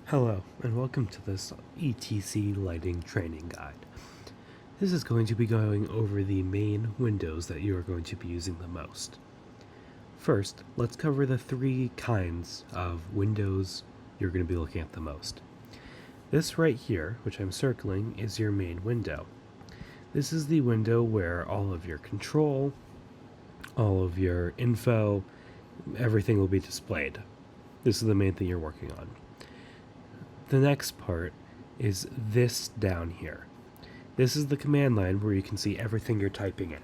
Hello, and welcome to this ETC lighting training guide. This is going to be going over the main windows that you are going to be using the most. First, let's cover the three kinds of windows you're going to be looking at the most. This right here, which I'm circling, is your main window. This is the window where all of your control, all of your info, everything will be displayed. This is the main thing you're working on. The next part is this down here. This is the command line where you can see everything you're typing in.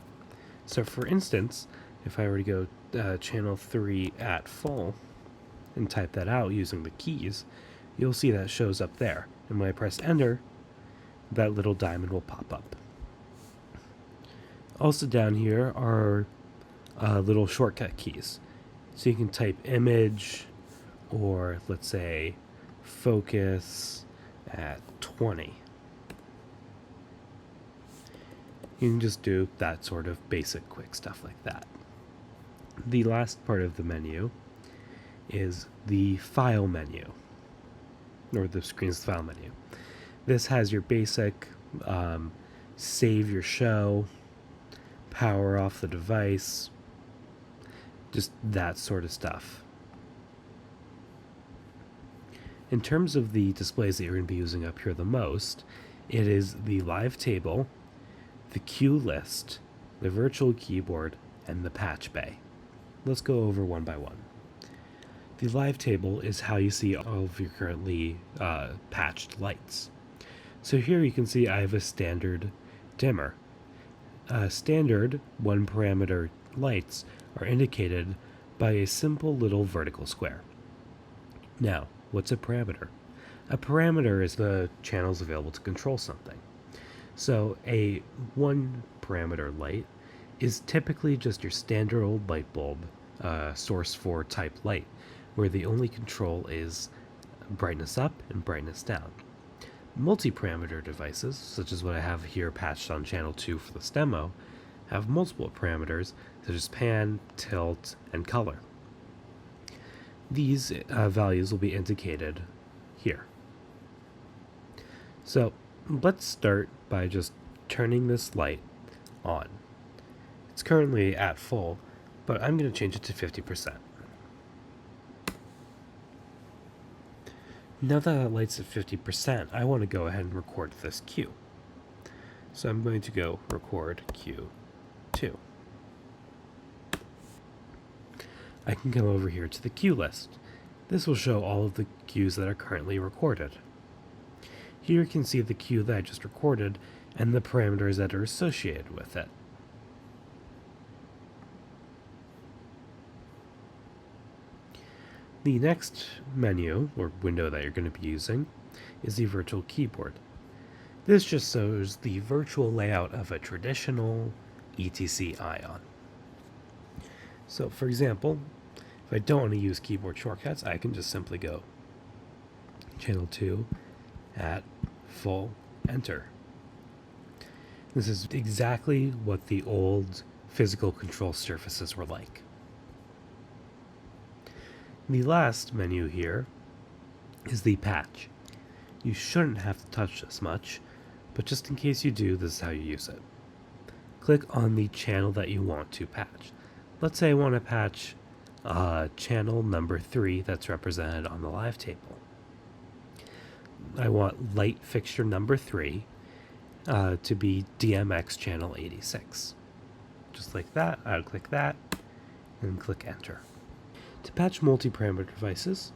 So for instance, if I were to go channel 3 at full and type that out using the keys, you'll see that shows up there. And when I press enter, that little diamond will pop up. Also down here are little shortcut keys. So you can type image, or let's say focus at 20. You can just do that sort of basic quick stuff like that. The last part of the menu is the file menu, or the screen's file menu. This has your basic save your show, power off the device, just that sort of stuff. In terms of the displays that you're going to be using up here the most, it is the live table, the cue list, the virtual keyboard, and the patch bay. Let's go over one by one. The live table is how you see all of your currently patched lights. So here you can see I have a standard dimmer. Standard one parameter lights are indicated by a simple little vertical square. Now, what's a parameter? A parameter is the channels available to control something. So a one parameter light is typically just your standard old light bulb source 4 type light, where the only control is brightness up and brightness down. Multi-parameter devices, such as what I have here patched on channel 2 for this demo, have multiple parameters such as pan, tilt, and color. These values will be indicated here. So let's start by just turning this light on. It's currently at full, but I'm going to change it to 50%. Now that that light's at 50%, I want to go ahead and record this cue. So I'm going to go record cue 2. I can come over here to the cue list. This will show all of the cues that are currently recorded. Here you can see the cue that I just recorded and the parameters that are associated with it. The next menu, or window that you're going to be using, is the virtual keyboard. This just shows the virtual layout of a traditional ETC Ion. So for example, if I don't want to use keyboard shortcuts, I can just simply go channel 2 at full, enter. This is exactly what the old physical control surfaces were like. The last menu here is the patch. You shouldn't have to touch this much, but just in case you do, this is how you use it. Click on the channel that you want to patch. Let's say I want to patch channel number 3 that's represented on the live table. I want light fixture number 3 to be DMX channel 86. Just like that, I'll click that and click enter. To patch multi-parameter devices,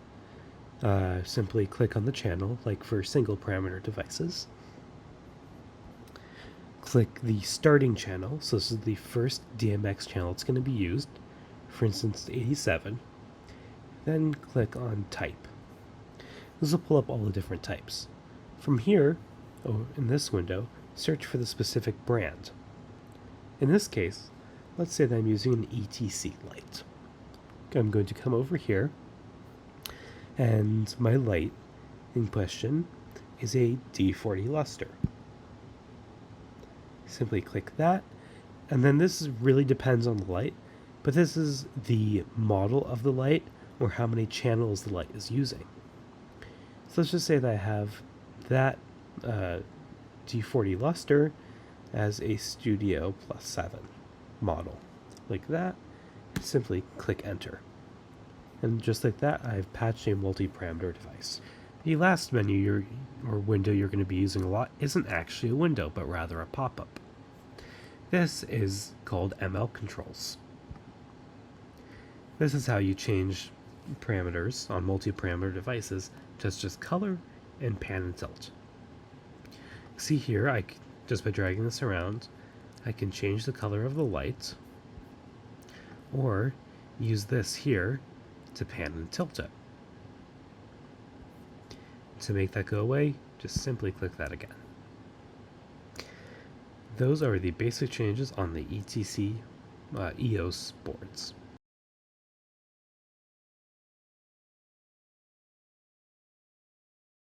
simply click on the channel, like for single parameter devices. Click the starting channel, so this is the first DMX channel it's going to be used, for instance 87. Then click on type. This will pull up all the different types. From here, in this window, search for the specific brand. In this case, let's say that I'm using an ETC light. I'm going to come over here, and my light in question is a D40 luster. Simply click that, and then this really depends on the light, but this is the model of the light or how many channels the light is using. So let's just say that I have that D40 luster as a Studio Plus 7 model. Like that, simply click enter. And just like that, I've patched a multi-parameter device. The last menu or window you're going to be using a lot isn't actually a window, but rather a pop-up. This is called ML controls. This is how you change parameters on multi-parameter devices, just color and pan and tilt. See here, just by dragging this around, I can change the color of the light, or use this here to pan and tilt it. To make that go away, just simply click that again. Those are the basic changes on the ETC EOS boards.